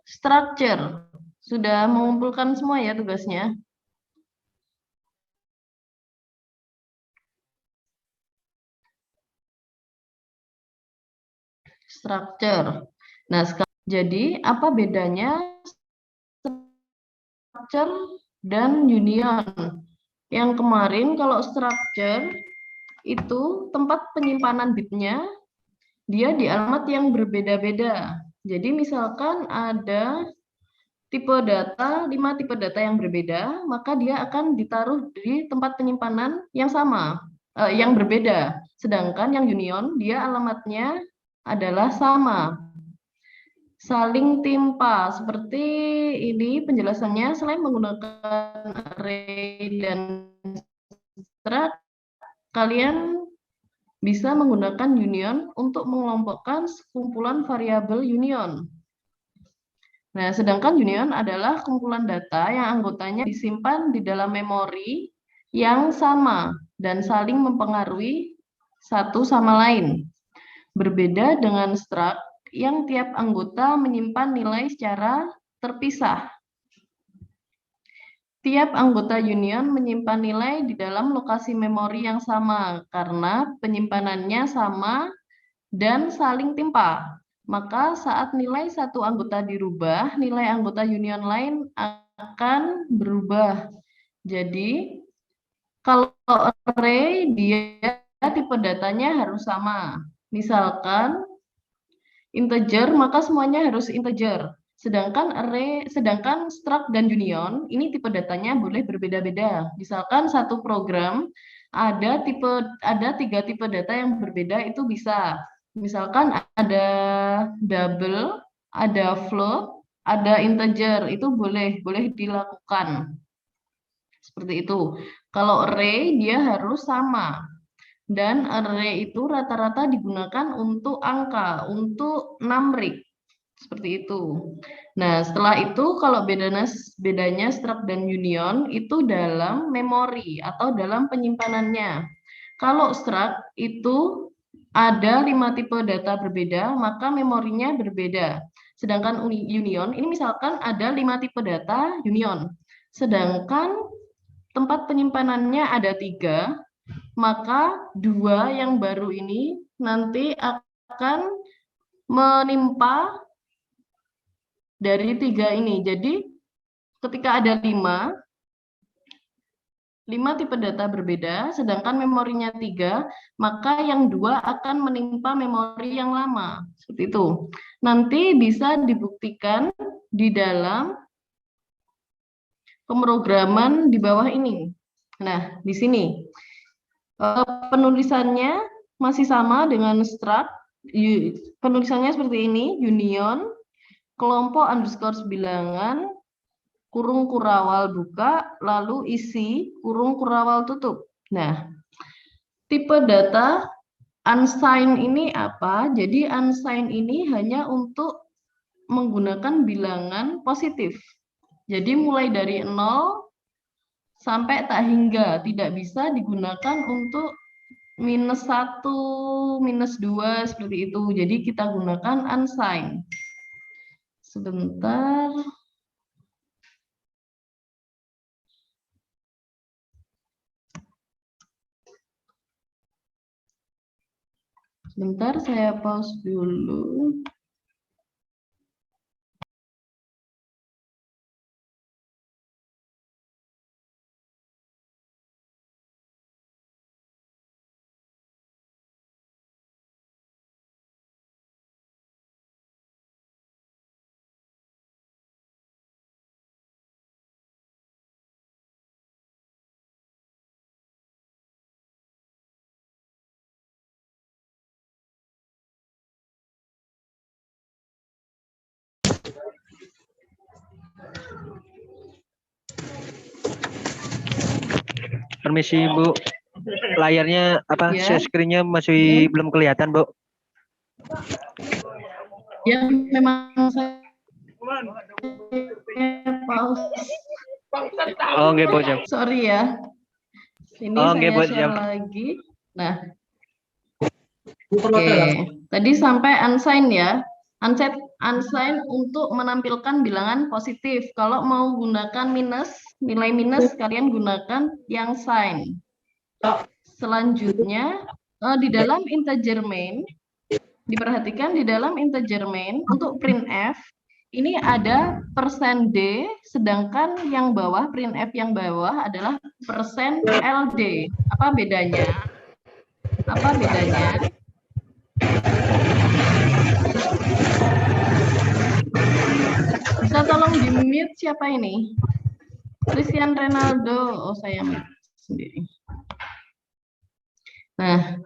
structure. Sudah mengumpulkan semua ya tugasnya? Structure. Nah, jadi apa bedanya structure dan union? Yang kemarin kalau structure itu tempat penyimpanan bitnya dia di alamat yang berbeda-beda. Jadi misalkan ada tipe data, 5 tipe data yang berbeda, maka dia akan ditaruh di tempat penyimpanan yang sama, yang berbeda. Sedangkan yang union, dia alamatnya adalah sama, saling timpa. Seperti ini penjelasannya, selain menggunakan array dan struct, kalian bisa menggunakan union untuk mengelompokkan sekumpulan variabel union. Nah, sedangkan union adalah kumpulan data yang anggotanya disimpan di dalam memori yang sama dan saling mempengaruhi satu sama lain. Berbeda dengan struct yang tiap anggota menyimpan nilai secara terpisah. Tiap anggota union menyimpan nilai di dalam lokasi memori yang sama karena penyimpanannya sama dan saling timpa. Maka saat nilai satu anggota dirubah, nilai anggota union lain akan berubah. Jadi kalau array dia tipe datanya harus sama. Misalkan integer, maka semuanya harus integer. Sedangkan struct dan union ini tipe datanya boleh berbeda-beda. Misalkan satu program ada 3 tipe data yang berbeda itu bisa. Misalkan ada double, ada float, ada integer, itu boleh dilakukan. Seperti itu. Kalau array dia harus sama. Dan array itu rata-rata digunakan untuk angka, untuk numerik. Seperti itu. Nah, setelah itu kalau bedanya struct dan union itu dalam memori atau dalam penyimpanannya. Kalau struct itu ada 5 tipe data berbeda, maka memorinya berbeda. Sedangkan union, ini misalkan ada 5 tipe data union. Sedangkan tempat penyimpanannya ada 3, maka 2 yang baru ini nanti akan menimpa dari 3 ini. Jadi ketika ada 5 tipe data berbeda, sedangkan memorinya 3, maka yang 2 akan menimpa memori yang lama. Seperti itu. Nanti bisa dibuktikan di dalam pemrograman di bawah ini. Nah, di sini penulisannya masih sama dengan struct. Penulisannya seperti ini, union, kelompok underscore bilangan, kurung kurawal buka, lalu isi kurung kurawal tutup. Nah, tipe data unsigned ini apa? Jadi unsigned ini hanya untuk menggunakan bilangan positif. Jadi mulai dari 0 sampai tak hingga, tidak bisa digunakan untuk -1, -2 seperti itu. Jadi kita gunakan unsigned. Sebentar. Sebentar, saya pause dulu. Permisi Bu, layarnya apa? Ya. Share screen-nya masih belum kelihatan Bu. Ya, memang saya pause. Oh, nggih Bu jam. Sorry ya. Ini saya share lagi. Nah, oke. Tadi sampai unsigned ya. Unsigned unsigned untuk menampilkan bilangan positif. Kalau mau gunakan minus, nilai minus, kalian gunakan yang sign. Selanjutnya, di dalam integer main, diperhatikan di dalam integer main, untuk printf, ini ada %d, sedangkan yang bawah, printf yang bawah adalah %ld. Apa bedanya? Apa bedanya? Bisa tolong di-mute siapa ini? Christian Renaldo. Oh, saya mute sendiri. Nah,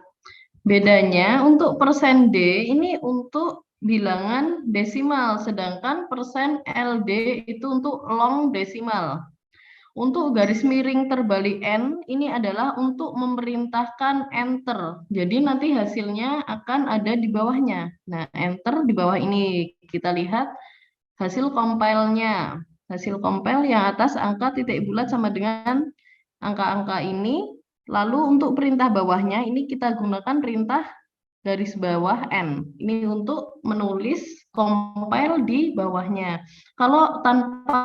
bedanya untuk %d ini untuk bilangan desimal, sedangkan %ld itu untuk long desimal. Untuk garis miring terbalik N, ini adalah untuk memerintahkan enter. Jadi nanti hasilnya akan ada di bawahnya. Nah, enter di bawah ini. Kita lihat hasil compile-nya. Hasil compile yang atas angka titik bulat sama dengan angka-angka ini. Lalu untuk perintah bawahnya, ini kita gunakan perintah garis bawah N. Ini untuk menulis compile di bawahnya. Kalau tanpa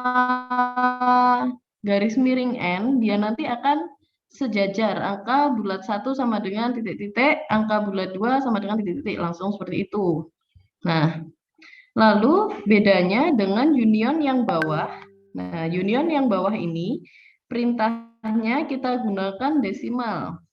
garis miring N, dia nanti akan sejajar. Angka bulat 1 sama dengan titik-titik, angka bulat 2 sama dengan titik-titik, langsung seperti itu. Nah, lalu bedanya dengan union yang bawah. Nah, union yang bawah ini perintahnya kita gunakan desimal.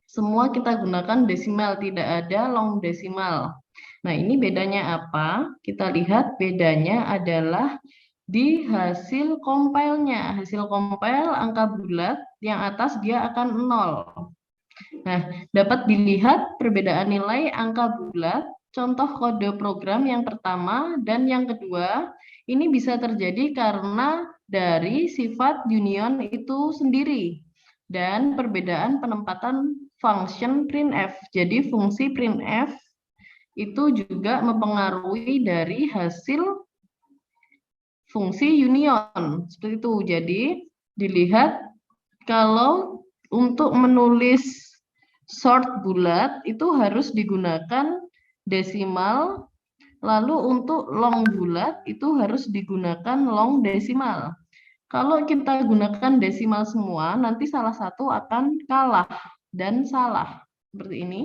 Semua kita gunakan desimal, tidak ada long desimal. Nah, ini bedanya apa? Kita lihat bedanya adalah di hasil compile-nya. Hasil compile angka bulat, yang atas dia akan 0. Nah, dapat dilihat perbedaan nilai angka bulat, contoh kode program yang pertama dan yang kedua, ini bisa terjadi karena dari sifat union itu sendiri dan perbedaan penempatan function printf. Jadi fungsi printf itu juga mempengaruhi dari hasil fungsi union. Seperti itu. Jadi dilihat kalau untuk menulis short bulat itu harus digunakan desimal, lalu untuk long bulat itu harus digunakan long desimal. Kalau kita gunakan desimal semua, nanti salah satu akan kalah dan salah. Seperti ini.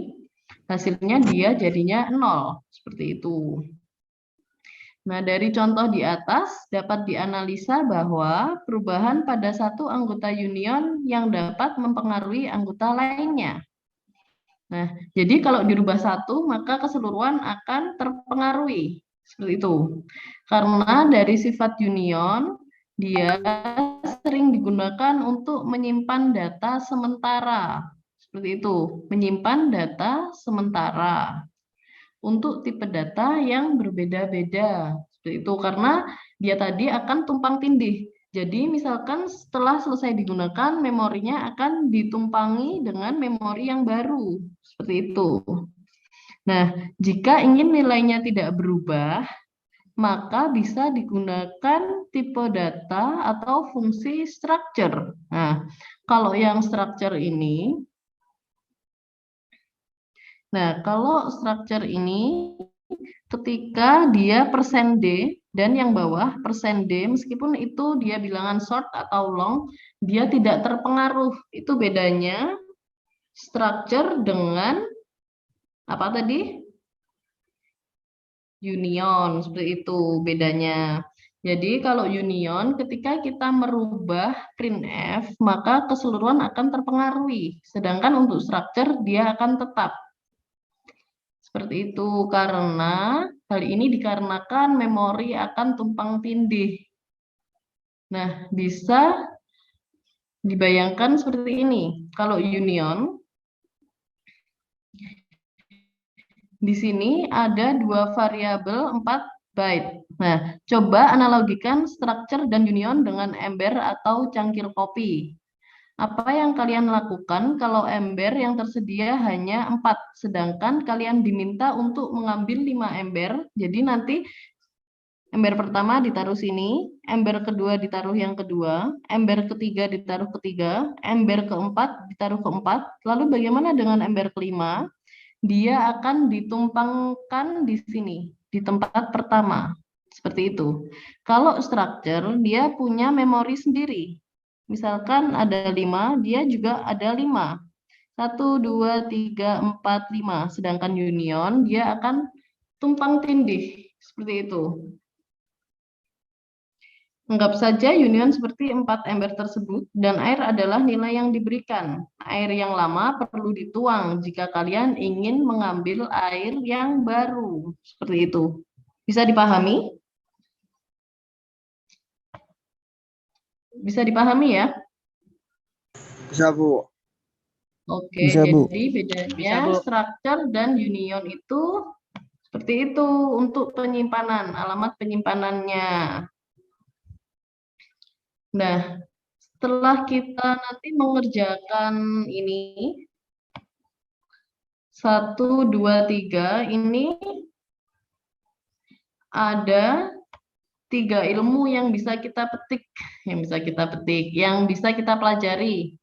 Hasilnya dia jadinya 0. Seperti itu. Nah, dari contoh di atas dapat dianalisa bahwa perubahan pada satu anggota union yang dapat mempengaruhi anggota lainnya. Nah, jadi kalau dirubah satu, maka keseluruhan akan terpengaruhi. Seperti itu. Karena dari sifat union, dia sering digunakan untuk menyimpan data sementara. Seperti itu, menyimpan data sementara untuk tipe data yang berbeda-beda. Seperti itu, karena dia tadi akan tumpang tindih. Jadi misalkan setelah selesai digunakan, memorinya akan ditumpangi dengan memori yang baru. Seperti itu. Nah, jika ingin nilainya tidak berubah, maka bisa digunakan tipe data atau fungsi structure. Nah, kalau yang structure ini, kalau structure ini ketika dia %d dan yang bawah %d, meskipun itu dia bilangan short atau long, dia tidak terpengaruh. Itu bedanya structure dengan apa tadi? Union, seperti itu bedanya. Jadi kalau union, ketika kita merubah printf, maka keseluruhan akan terpengaruhi. Sedangkan untuk structure, dia akan tetap. Seperti itu, karena hal ini dikarenakan memori akan tumpang tindih. Nah, bisa dibayangkan seperti ini. Kalau union, di sini ada dua variabel 4 byte. Nah, coba analogikan structure dan union dengan ember atau cangkir kopi. Apa yang kalian lakukan kalau ember yang tersedia hanya 4, sedangkan kalian diminta untuk mengambil 5 ember, jadi nanti ember pertama ditaruh sini, ember kedua ditaruh yang kedua, ember ketiga ditaruh ketiga, ember keempat ditaruh keempat, lalu bagaimana dengan ember kelima? Dia akan ditumpangkan di sini. di tempat pertama. Seperti itu. Kalau structure, dia punya memori sendiri. Misalkan ada 5, dia juga ada 5. 1, 2, 3, 4, 5. Sedangkan union, dia akan tumpang tindih. Seperti itu. Anggap saja union seperti 4 ember tersebut dan air adalah nilai yang diberikan. Air yang lama perlu dituang jika kalian ingin mengambil air yang baru. Seperti itu. Bisa dipahami? Bisa dipahami ya? Bisa, Bu. Oke, Bisa, Bu. jadi bedanya Bisa, Bu. structure dan union itu seperti itu untuk penyimpanan, alamat penyimpanannya. Nah, setelah kita nanti mengerjakan ini, 1, 2, 3, ini ada 3 ilmu yang bisa kita petik, yang bisa kita pelajari.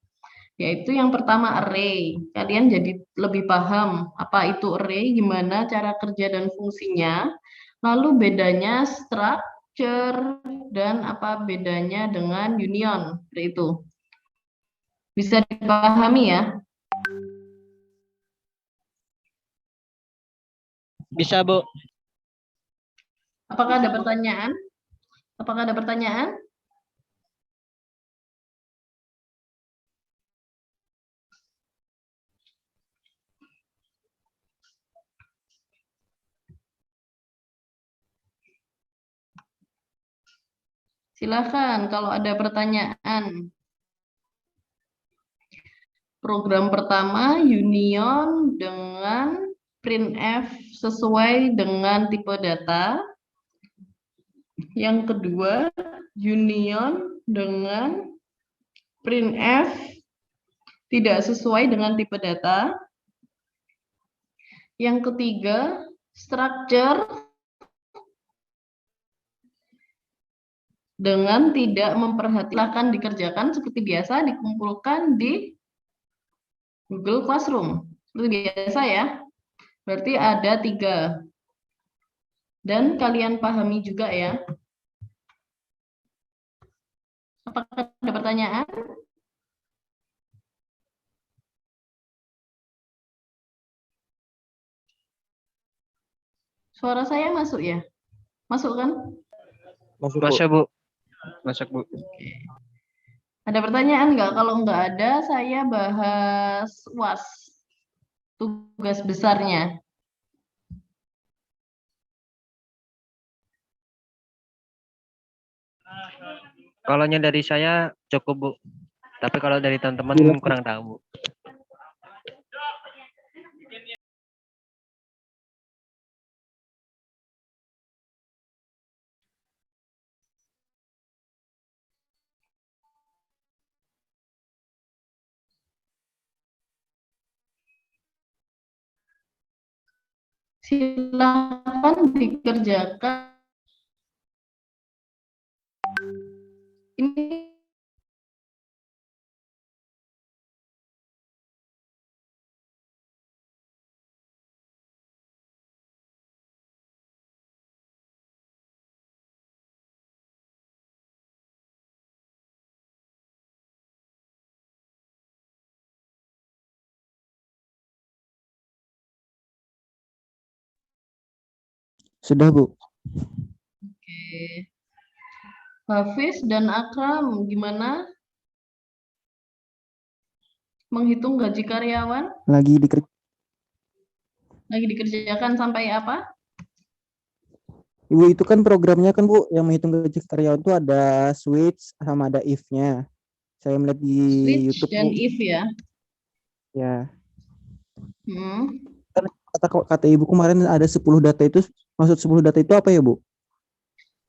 Yaitu yang pertama array. Kalian jadi lebih paham apa itu array, gimana cara kerja dan fungsinya. Lalu bedanya structure dan apa bedanya dengan union. Seperti itu. Bisa dipahami ya? Bisa, Bu. Apakah ada pertanyaan? Apakah ada pertanyaan? Silakan kalau ada pertanyaan. Program pertama union dengan printf sesuai dengan tipe data. Yang kedua union dengan printf tidak sesuai dengan tipe data. Yang ketiga structure dengan tidak memperhatikan, dikerjakan seperti biasa, dikumpulkan di Google Classroom. Seperti biasa ya. Berarti ada 3. Dan kalian pahami juga ya. Apakah ada pertanyaan? Suara saya masuk ya? Masuk kan? Masuk, Bu. Masuk, Bu. Masuk, Bu. Oke. Ada pertanyaan nggak? Kalau nggak ada, saya bahas UAS. Tugas besarnya. Kalau dari saya cukup, Bu. Tapi kalau dari teman-teman kurang tahu, Bu. Silakan dikerjakan. Ini Sudah, Bu. oke. Hafiz dan Akram, gimana? Menghitung gaji karyawan? Lagi Dikerjakan sampai apa? Ibu, itu kan programnya kan, Bu, yang menghitung gaji karyawan itu ada switch sama ada if-nya. Saya melihat di Switch YouTube, dan Bu. if ya. Ya. Hmm. Kan kata Ibu kemarin ada 10 data itu, maksud 10 data itu apa ya, Bu?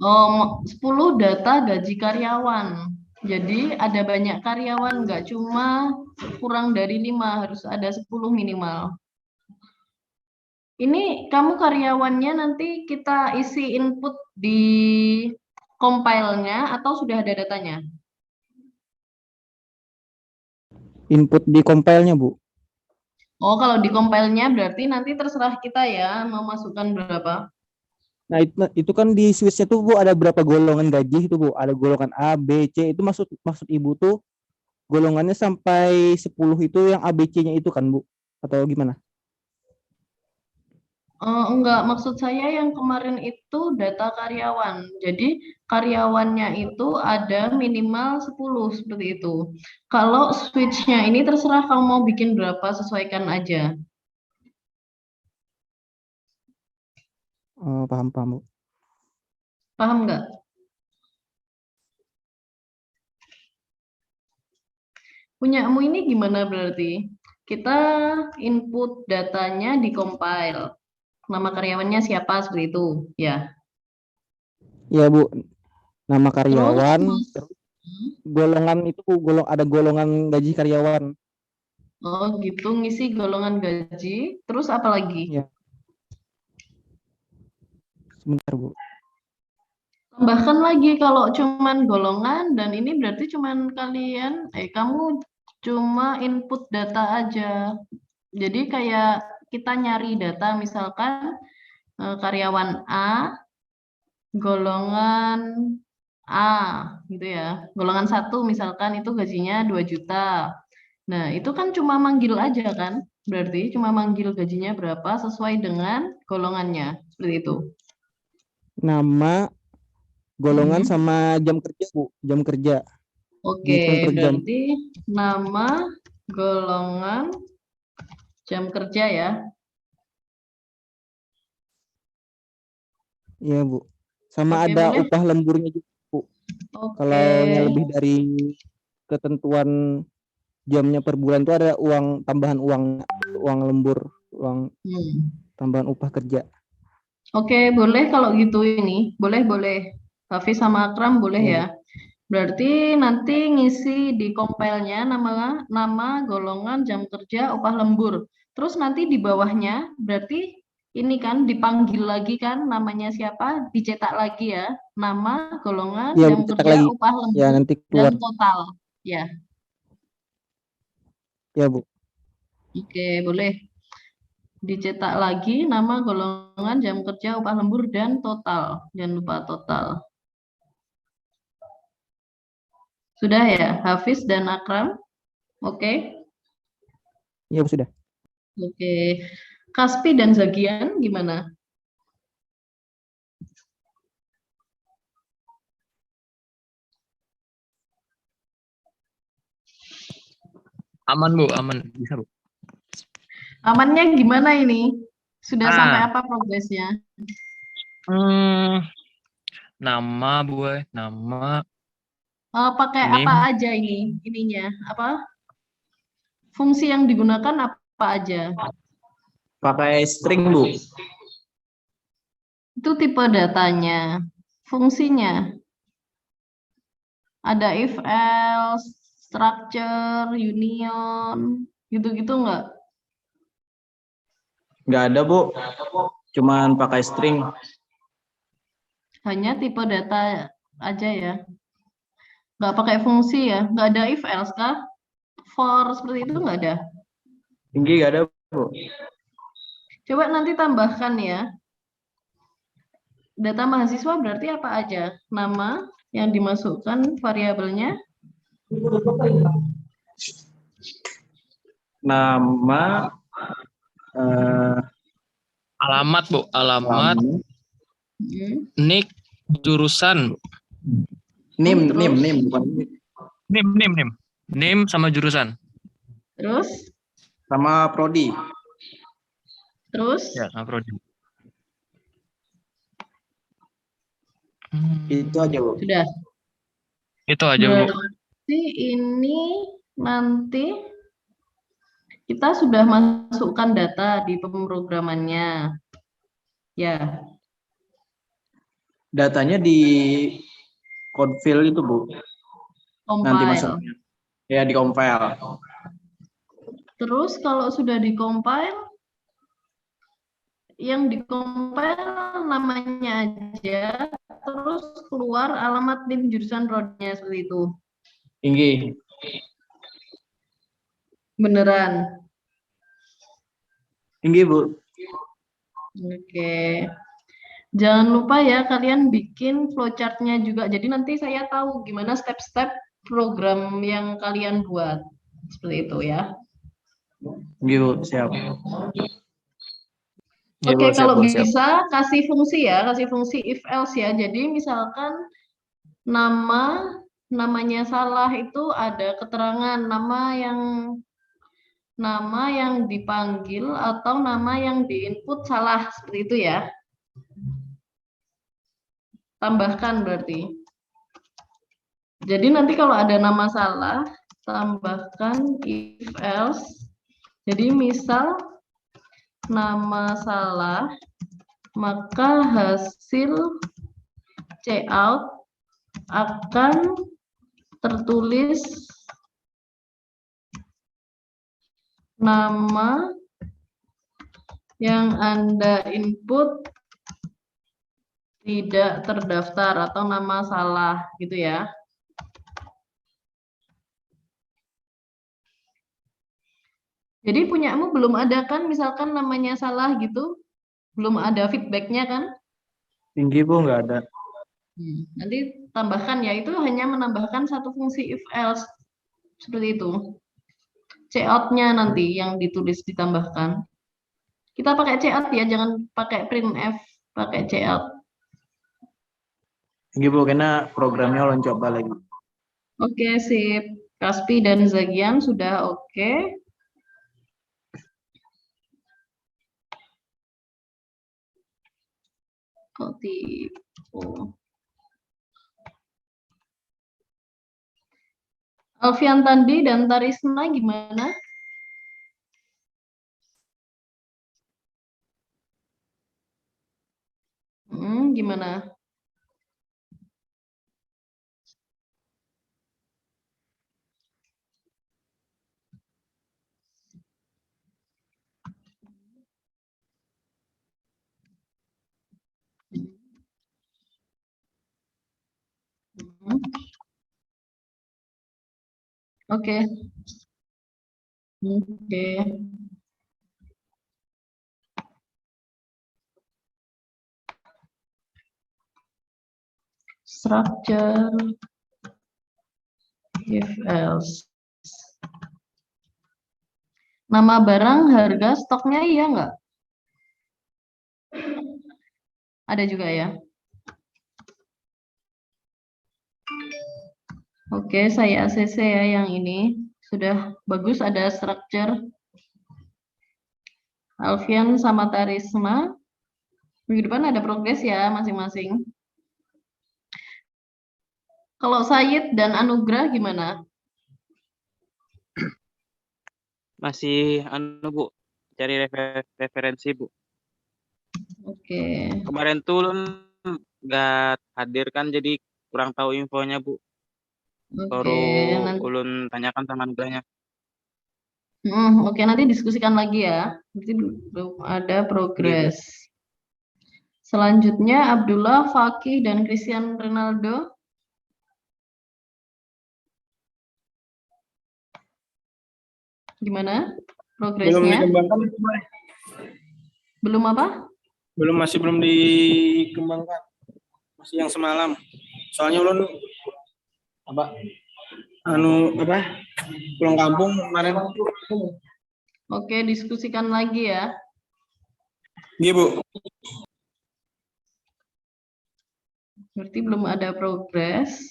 Oh, 10 data gaji karyawan. Jadi ada banyak karyawan, nggak cuma kurang dari 5, harus ada 10 minimal. Ini kamu karyawannya nanti kita isi input di compile-nya atau sudah ada datanya? Input di compile-nya, Bu. Oh, kalau di compile-nya berarti nanti terserah kita ya mau masukkan berapa. Nah, itu kan di switch-nya tuh Bu ada berapa golongan gaji itu Bu? Ada golongan A, B, C. Itu maksud maksud Ibu tuh golongannya sampai 10 itu yang A, B, C-nya itu kan Bu? Atau gimana? Enggak, maksud saya yang kemarin itu data karyawan. Jadi karyawannya itu ada minimal 10 seperti itu. Kalau switch-nya ini terserah kamu mau bikin berapa, sesuaikan aja. Paham paham Bu. Paham nggak? Punyamu ini gimana berarti? Kita input datanya di compile. Nama karyawannya siapa seperti itu, ya. Iya Bu, nama Terus, karyawan, golongan itu Bu, ada golongan gaji karyawan. oh gitu, ngisi golongan gaji. Terus apa lagi? Ya. Sebentar Bu. Tambahkan lagi kalau cuman golongan dan ini berarti cuman kamu cuma input data aja. Jadi kayak kita nyari data misalkan karyawan A golongan A gitu ya. Golongan 1 misalkan itu gajinya 2 juta. Nah, itu kan cuma manggil aja kan? Berarti cuma manggil gajinya berapa sesuai dengan golongannya. Seperti itu. Nama, golongan Mhm. sama jam kerja Bu, jam kerja. Oke, Dihitung per jam. berarti nama, golongan, jam kerja ya. Iya Bu. Sama Oke, ada boleh. upah lemburnya juga Bu. Kalau Oke. lebih dari ketentuan jamnya per bulan tuh ada uang tambahan, uang lembur, uang tambahan upah kerja. Oke, boleh kalau gitu ini. Boleh. Hafiz sama Akram boleh Iya ya. Bu. Berarti nanti ngisi di compile-nya nama, golongan, jam kerja, upah lembur. Terus nanti di bawahnya berarti ini kan dipanggil lagi kan namanya siapa, dicetak lagi ya. Nama, golongan, Iya Bu, jam cetak kerja, lagi. upah Ya lembur, nanti keluar. dan total. Ya, Ya Bu. oke, boleh. Dicetak lagi nama, golongan, jam kerja, upah lembur, dan total. Jangan lupa total. Sudah ya, Hafiz dan Akram? Oke. Iya Bu sudah. Oke. Kaspi dan Zagian gimana? Aman Bu, aman. Bisa Bu. Amannya gimana ini? Sudah sampai Ah, apa progresnya? nama Bu, nama Pakai apa NIM. aja ini? Ininya apa? Fungsi yang digunakan apa aja? Pakai string, Bu. Itu tipe datanya. Fungsinya ada if else, structure, union, gitu-gitu nggak? Nggak ada, Bu. Cuman pakai string. Hanya tipe data aja ya. Nggak pakai fungsi ya? Nggak ada if else kah? For seperti itu nggak ada? Tinggi nggak ada, Bu. Coba nanti tambahkan ya. Data mahasiswa berarti apa aja? Nama yang dimasukkan variabelnya, Nama, Alamat Bu, alamat, nik, jurusan. NIM, Terus? bukan NIM sama jurusan. Terus, sama prodi. terus, Ya, sama prodi. Itu aja, Bu. sudah. Itu aja Bu. Berarti ini nanti kita sudah masukkan data di pemrogramannya. Ya, Datanya di code fill itu, Bu. Nanti compile. masuknya. Ya, di compile. Terus kalau sudah di-compile, yang di-compile namanya aja, terus keluar alamat NIM jurusan prodinya seperti itu. Tinggi. Beneran. Tinggi, Bu. Oke. Jangan lupa ya kalian bikin flowchart-nya juga. Jadi nanti saya tahu gimana step-step program yang kalian buat. Seperti itu ya. Gitu, siap. Iya, Oke, Bu, siap, kalau Bu, siap. bisa kasih fungsi ya, kasih fungsi if else ya. Jadi misalkan namanya salah itu ada keterangan nama yang dipanggil atau nama yang diinput salah seperti itu ya. Tambahkan berarti. Jadi nanti kalau ada nama salah, tambahkan if else. Jadi misal nama salah, maka hasil cout akan tertulis nama yang Anda input tidak terdaftar atau nama salah gitu ya. Jadi punyamu belum ada kan misalkan namanya salah gitu, belum ada feedbacknya kan? Tinggi, Bu, nggak ada. Nanti tambahkan ya, itu hanya menambahkan satu fungsi if else seperti itu. Cout-nya nanti yang ditulis ditambahkan. Kita pakai cout ya, jangan pakai printf, pakai cout. Tinggi, Bu, karena programnya ulun coba lagi. Oke, sip. Kaspi dan Zagian sudah oke. Kok tipe? Alfian Tandi dan Tarisna gimana? Gimana? Oke. Oke. Structure if else. Nama barang, harga, stoknya iya nggak? Ada juga ya. Oke, saya ACC ya yang ini. Sudah bagus ada structure. Alfian sama Tarisma. Minggu depan ada progres ya masing-masing. Kalau Sayid dan Anugrah gimana? Masih Bu, cari referensi Bu. Oke. Kemarin tuh ulun nggak hadir kan, jadi kurang tahu infonya Bu. Baru Nanti, ulun tanyakan sama Anugrahnya. oke, nanti diskusikan lagi ya. Nanti belum ada progres. Selanjutnya Abdullah, Fakih, dan Christian Ronaldo. Gimana Belum progresnya? dikembangkan, Belum apa? belum dikembangkan, masih yang semalam. Soalnya ulun pulang kampung kemarin. Oke, diskusikan lagi ya. Iya, Bu. Berarti belum ada progres.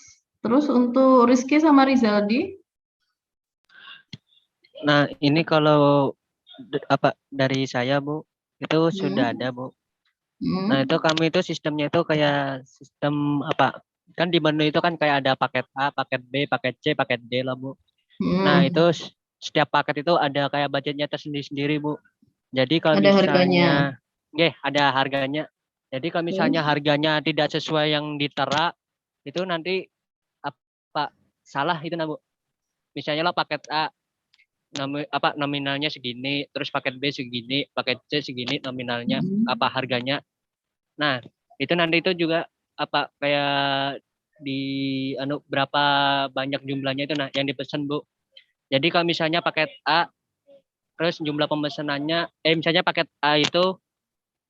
Terus untuk Rizky sama Rizaldi? Nah, ini kalau dari saya, Bu, itu sudah ada, Bu. Nah, itu kami itu sistemnya itu kayak sistem apa? Kan di menu itu kan kayak ada paket A, paket B, paket C, paket D lah, Bu. Nah, itu setiap paket itu ada kayak budgetnya tersendiri-sendiri, Bu. Jadi kalau Ada misalnya ada harganya. Jadi kalau misalnya harganya tidak sesuai yang ditera, itu nanti apa salah itu, Bu. Misalnya lah paket A nominalnya segini, terus paket B segini, paket C segini nominalnya, apa harganya. Nah, itu nanti itu juga apa kayak di berapa banyak jumlahnya itu yang dipesan, Bu. Jadi kalau misalnya paket A terus jumlah pemesanannya misalnya paket A itu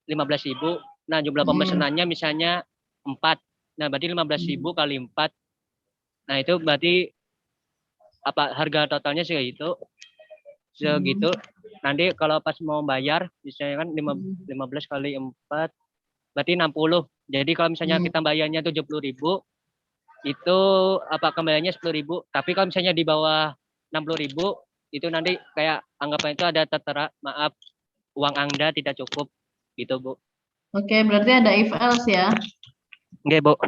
15.000. Nah, jumlah pemesanannya misalnya 4. Nah, berarti 15.000 kali 4. Nah, itu berarti harga totalnya segitu. Nanti kalau pas mau bayar, misalnya kan 15 kali 4 berarti 60. Jadi kalau misalnya kita bayarnya 70.000, itu kembaliannya 10.000. Tapi kalau misalnya di bawah 60.000, itu nanti kayak anggapan itu ada tertera, maaf, uang Anda tidak cukup, gitu Bu. Oke, berarti ada if else ya. Oke Bu.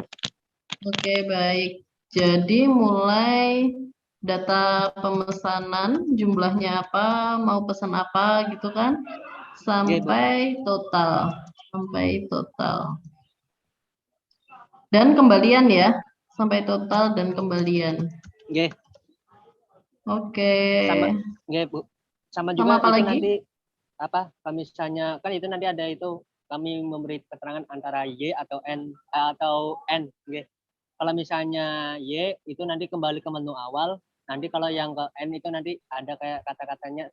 Oke, baik. Jadi mulai data pemesanan, jumlahnya apa, mau pesan apa gitu kan, sampai total. Dan kembalian ya, sampai total dan kembalian. Oke. Oke. Bu. Sama juga apa itu lagi? nanti kalau misalnya kan itu nanti ada itu kami memberi keterangan antara Y atau N atau N. Oke. Kalau misalnya Y itu nanti kembali ke menu awal. Nanti kalau yang ke N itu nanti ada kayak kata-katanya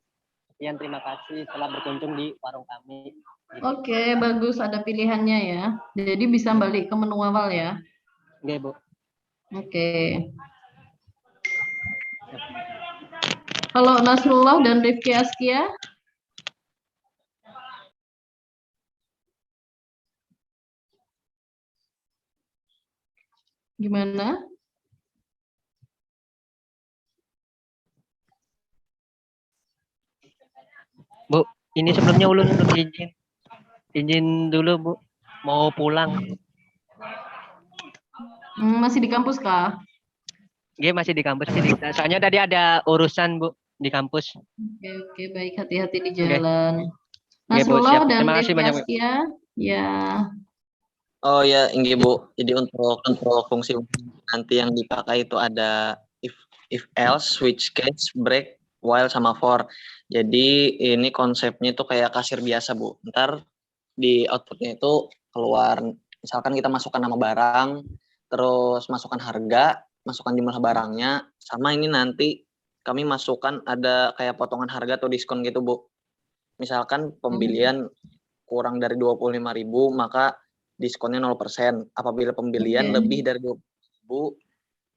sekian terima kasih telah berkunjung di warung kami. Gitu. Oke, bagus ada pilihannya ya. Jadi bisa balik ke menu awal ya. Oke, Bu. Oke. Kalau Nasrullah dan Rifki Askia? Gimana? Bu, ini sebelumnya Ulun izin dulu Bu, mau pulang. Masih di kampus kah? Iya masih di kampus. Soalnya tadi ada urusan Bu di kampus. Oke, baik, hati-hati di jalan. Oke, Bu, Nasrullah siap. dan Terima kasih Rifki banyak Bu. Askia, ya. Oh ya, Inggi Bu. Jadi untuk fungsi nanti yang dipakai itu ada if else, switch case, break, while sama for. Jadi ini konsepnya itu kayak kasir biasa Bu. Ntar di outputnya itu keluar, misalkan kita masukkan nama barang, terus masukkan harga, masukkan jumlah barangnya, sama ini nanti kami masukkan ada kayak potongan harga atau diskon gitu Bu. Misalkan pembelian kurang dari 25.000 maka diskonnya 0%. Apabila pembelian lebih dari 20.000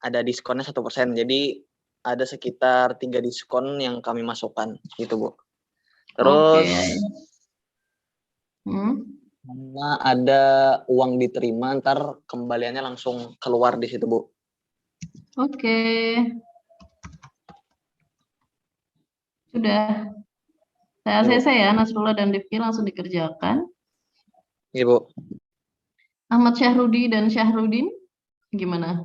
ada diskonnya 1%. Jadi ada sekitar 3 diskon yang kami masukkan gitu Bu. Terus karena ada uang diterima, ntar kembaliannya langsung keluar di situ Bu. Oke. Sudah. Saya ACC ya, Nasrullah dan Rifki langsung dikerjakan. Iya Bu. Ahmad Syahrudi dan Syahrudin, gimana?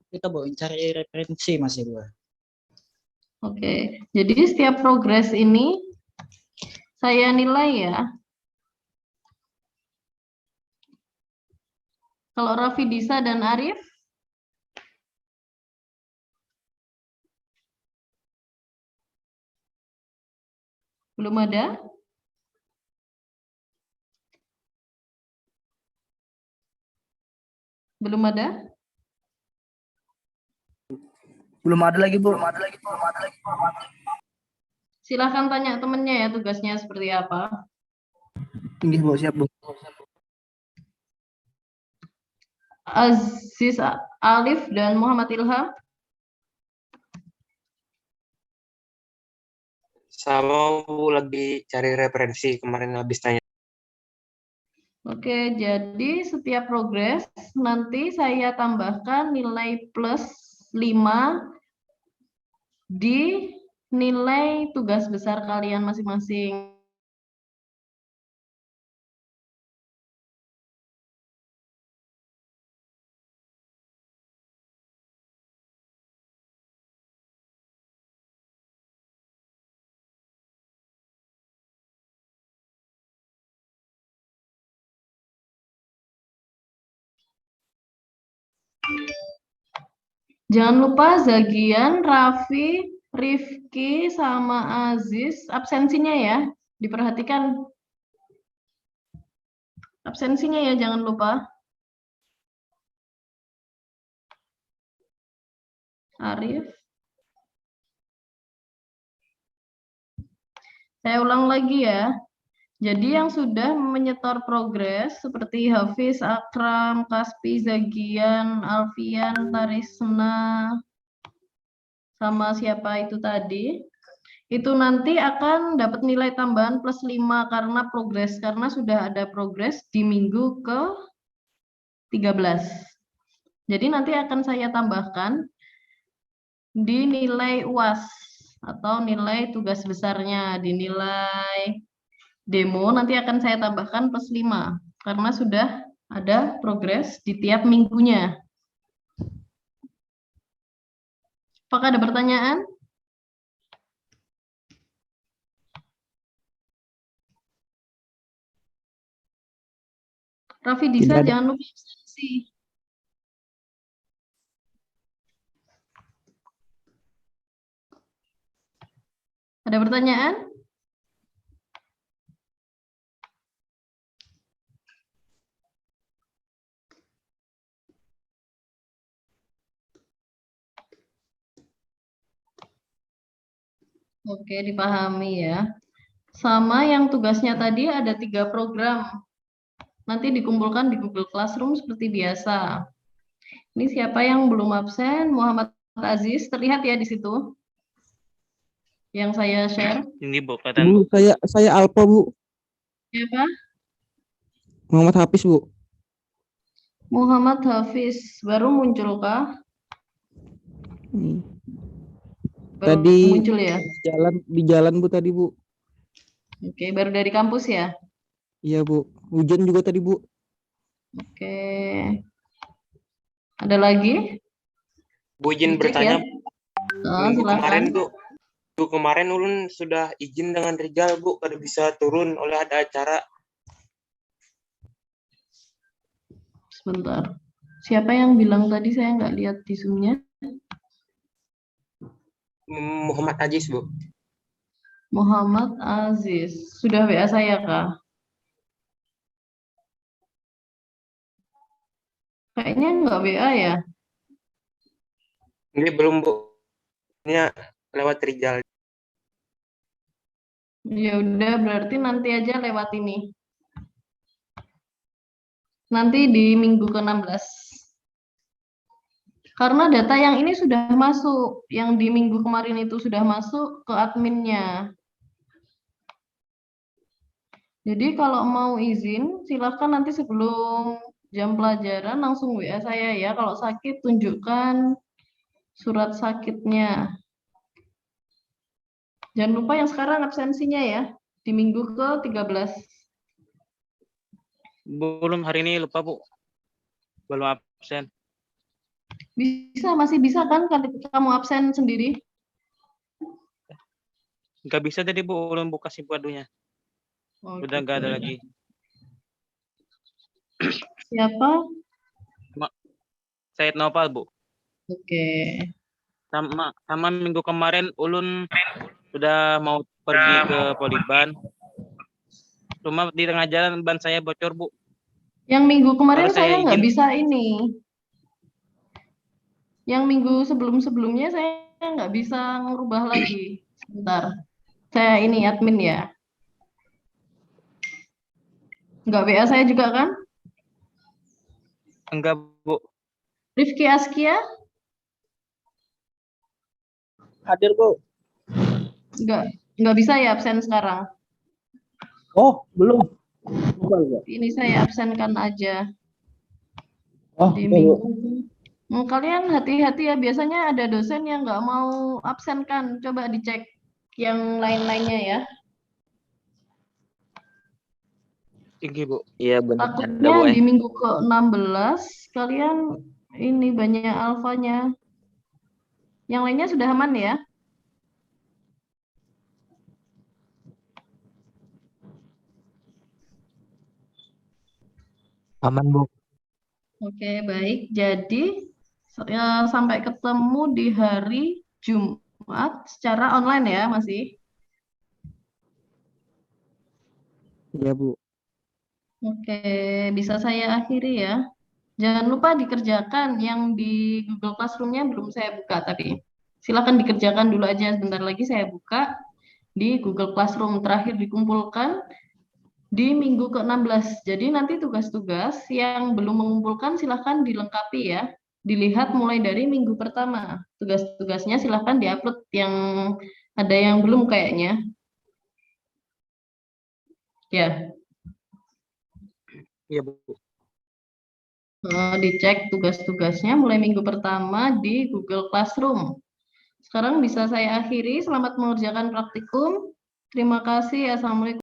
Kita Bu, cari referensi masih Bu. Oke, jadi setiap progres ini saya nilai ya. Kalau Raffi Disa dan Arif? Belum ada? Belum ada? Belum ada lagi Bu. Silahkan tanya temennya ya tugasnya seperti apa. Tinggi Bu, siap Bu. Aziz Alif dan Muhammad Ilham. Sama Bu lagi cari referensi kemarin habis tanya. Oke, jadi setiap progres nanti saya tambahkan nilai plus 5 di nilai tugas besar kalian masing-masing. Jangan lupa Zagian, Raffi, Rifki, sama Aziz absensinya ya. Diperhatikan absensinya ya, jangan lupa. Arif. Saya ulang lagi ya. Jadi yang sudah menyetor progres seperti Hafiz, Akram, Kaspi, Zagian, Alfian, Tarisna, sama siapa itu tadi, itu nanti akan dapat nilai tambahan plus 5 karena progres, karena sudah ada progres di minggu ke 13. Jadi nanti akan saya tambahkan di nilai UAS atau nilai tugas besarnya, di nilai demo nanti akan saya tambahkan plus 5 karena sudah ada progres di tiap minggunya. Apakah ada pertanyaan? Raffi Disa, Tidak ada. jangan lupa absensi. Ada pertanyaan? Oke, dipahami ya. Sama yang tugasnya tadi ada 3 program. Nanti dikumpulkan di Google Classroom seperti biasa. Ini siapa yang belum absen? Muhammad Aziz, terlihat ya di situ? Yang saya share. Ini Bu, kelihatan Bu. Bu, saya Alpa, Bu. Siapa? Muhammad Hafiz, Bu. Muhammad Hafiz, baru muncul kah? Baru Tadi muncul ya? di jalan Bu tadi, Bu. Oke, baru dari kampus ya? Iya, Bu. Hujan juga tadi, Bu. Oke. Ada lagi? Bu izin Dicek bertanya, ya. minggu Silakan. kemarin tuh, minggu kemarin Ulun sudah izin dengan Rizal Bu, kada bisa turun oleh ada acara. Sebentar. Siapa yang bilang tadi saya nggak lihat di Zoom-nya? Muhammad Aziz Bu. Muhammad Aziz. Sudah WA saya kah? Kayaknya nggak WA ya. Ini belum Bu. Ini lewat Rizal. Ya udah, berarti nanti aja lewat ini. Nanti di minggu ke-16. Karena data yang ini sudah masuk, yang di minggu kemarin itu sudah masuk ke adminnya. Jadi kalau mau izin, silakan nanti sebelum jam pelajaran langsung WA saya ya. Kalau sakit, tunjukkan surat sakitnya. Jangan lupa yang sekarang absensinya ya, di minggu ke-13. Belum hari ini lupa Bu. Belum absen. Masih bisa kan kamu absen sendiri? Nggak bisa tadi Bu, belum buka simpuadunya. Oh, Udah nggak ada gitu. lagi. Siapa? Said Nopal Bu. Oke. Sama minggu kemarin Ulun sudah mau pergi ke Poliban. Cuma di tengah jalan ban saya bocor Bu. Yang minggu kemarin Kalau saya saya nggak izin- bisa ini. Yang minggu sebelum-sebelumnya saya nggak bisa ngubah lagi. Sebentar. Saya ini admin ya. Nggak WA saya juga kan? Enggak Bu. Rifki Askia? Hadir, Bu. Nggak bisa ya absen sekarang. Oh, belum. Ini saya absenkan aja. Oh, Di oke, Bu. minggu. Kalian hati-hati ya, biasanya ada dosen yang nggak mau absenkan. Coba dicek yang lain-lainnya ya. Tinggi Bu. Iya benar. Ada Takutnya Bu. di minggu ke-16 kalian ini banyak alfanya. Yang lainnya sudah aman ya? Aman, Bu. Oke, baik. Jadi sampai ketemu di hari Jumat secara online ya, masih. Iya, Bu. Oke, bisa saya akhiri ya. Jangan lupa dikerjakan yang di Google Classroom-nya belum saya buka tapi silakan dikerjakan dulu aja, sebentar lagi saya buka di Google Classroom. Terakhir dikumpulkan di minggu ke-16. Jadi nanti tugas-tugas yang belum mengumpulkan silahkan dilengkapi ya. Dilihat mulai dari minggu pertama. Tugas-tugasnya silahkan diupload yang ada yang belum kayaknya. Ya. Iya, Bu. Dicek tugas-tugasnya mulai minggu pertama di Google Classroom. Sekarang bisa saya akhiri. Selamat mengerjakan praktikum. Terima kasih. Assalamualaikum.